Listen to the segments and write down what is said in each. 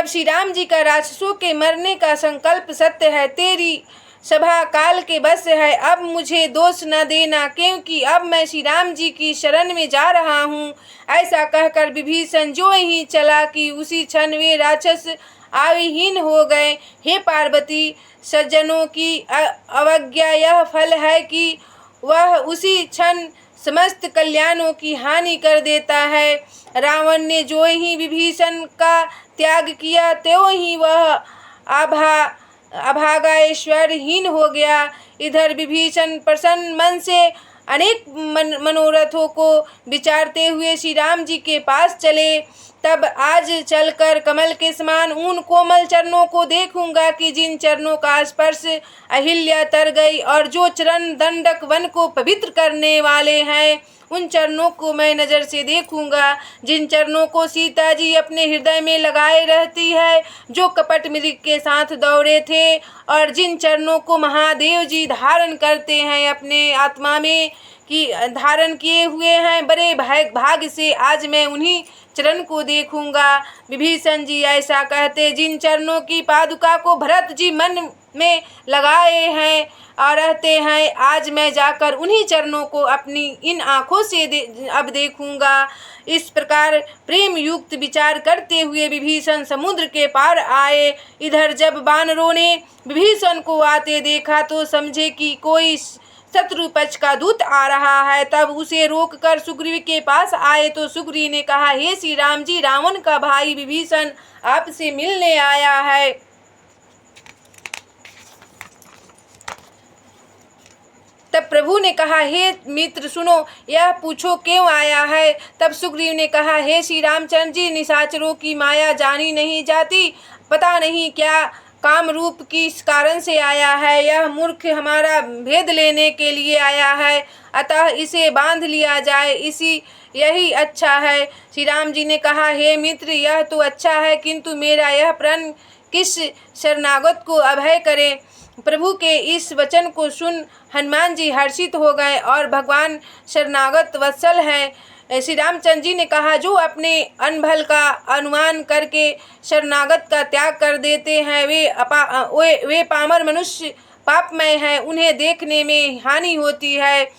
श्री राम जी का राक्षसों के मरने का संकल्प सत्य है, तेरी सभा काल के बस है, अब मुझे दोष न देना, क्योंकि अब मैं श्री राम जी की शरण में जा रहा हूँ। ऐसा कहकर विभीषण जो ही चला कि उसी क्षण वे राक्षस आविहीन हो गए। हे पार्वती, सज्जनों की अवज्ञा यह फल है कि वह उसी क्षण समस्त कल्याणों की हानि कर देता है। रावण ने जो ही विभीषण का त्याग किया त्यों ही वह अभागा ऐश्वर्यहीन हो गया। इधर विभीषण प्रसन्न मन से अनेक मनोरथों को विचारते हुए श्री राम जी के पास चले। तब आज चलकर कमल के समान उन कोमल चरणों को देखूंगा कि जिन चरणों का स्पर्श अहिल्या तर गई, और जो चरण दंडक वन को पवित्र करने वाले हैं उन चरणों को मैं नज़र से देखूंगा। जिन चरणों को सीता जी अपने हृदय में लगाए रहती है, जो कपट मृग के साथ दौड़े थे, और जिन चरणों को महादेव जी धारण करते हैं अपने आत्मा में कि धारण किए हुए हैं, बड़े भाग्य से आज मैं उन्हीं चरण को देखूंगा। विभीषण जी ऐसा कहते, जिन चरणों की पादुका को भरत जी मन में लगाए हैं और रहते हैं, आज मैं जाकर उन्हीं चरणों को अपनी इन आँखों से अब देखूंगा। इस प्रकार प्रेम युक्त विचार करते हुए विभीषण समुद्र के पार आए। इधर जब वानरों ने विभीषण को आते देखा तो समझे कि कोई शत्रु पक्ष का दूत आ रहा है। तब उसे रोककर सुग्रीव के पास आए तो सुग्रीव ने कहा, हे श्री राम जी, रावण का भाई विभीषण आपसे मिलने आया है। तब प्रभु ने कहा, हे मित्र सुनो, यह पूछो क्यों आया है। तब सुग्रीव ने कहा, हे श्री रामचंद्र जी, निशाचरों की माया जानी नहीं जाती, पता नहीं क्या काम रूप की कारण से आया है। यह मूर्ख हमारा भेद लेने के लिए आया है, अतः इसे बांध लिया जाए, यही अच्छा है। श्री राम जी ने कहा, हे मित्र, यह तो अच्छा है, किंतु मेरा यह प्रण किस शरणागत को अभय करे। प्रभु के इस वचन को सुन हनुमान जी हर्षित हो गए और भगवान शरणागत वत्सल हैं। श्री रामचंद्र जी ने कहा, जो अपने अनभल का अनुमान करके शरणागत का त्याग कर देते हैं वे पामर मनुष्य पापमय हैं, उन्हें देखने में हानि होती है।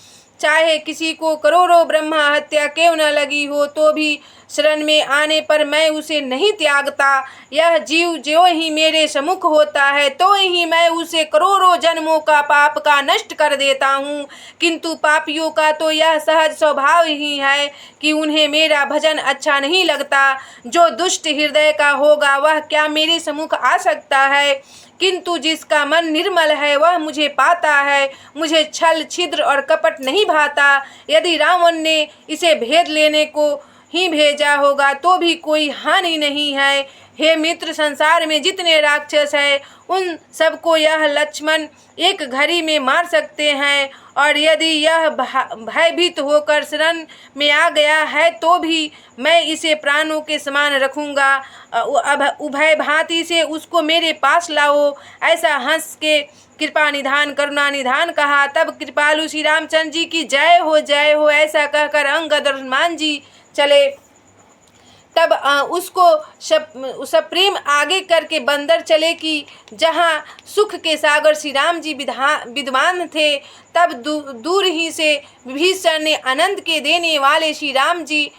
चाहे किसी को करोड़ों ब्रह्मा हत्या क्यों न लगी हो तो भी शरण में आने पर मैं उसे नहीं त्यागता। यह जीव जो ही मेरे सम्मुख होता है तो ही मैं उसे करोड़ों जन्मों का पाप का नष्ट कर देता हूँ, किंतु पापियों का तो यह सहज स्वभाव ही है कि उन्हें मेरा भजन अच्छा नहीं लगता। जो दुष्ट हृदय का होगा वह क्या मेरे सम्मुख आ सकता है, किंतु जिसका मन निर्मल है वह मुझे पाता है। मुझे छल छिद्र और कपट नहीं भाता। यदि रावण ने इसे भेद लेने को ही भेजा होगा तो भी कोई हानि नहीं है। हे मित्र, संसार में जितने राक्षस हैं उन सबको यह लक्ष्मण एक घड़ी में मार सकते हैं, और यदि यह भयभीत होकर शरण में आ गया है तो भी मैं इसे प्राणों के समान रखूंगा। उभय भांति से उसको मेरे पास लाओ। ऐसा हंस के कृपा निधान करुणा निधान कहा। तब कृपालु श्री रामचंद्र जी की जय हो ऐसा कहकर अंगद और हनुमान जी चले। तब उसको सप्रेम आगे करके बंदर चले कि जहाँ सुख के सागर श्री राम जी विद्वान थे। तब दूर ही से विभीषण ने आनंद के देने वाले श्री राम जी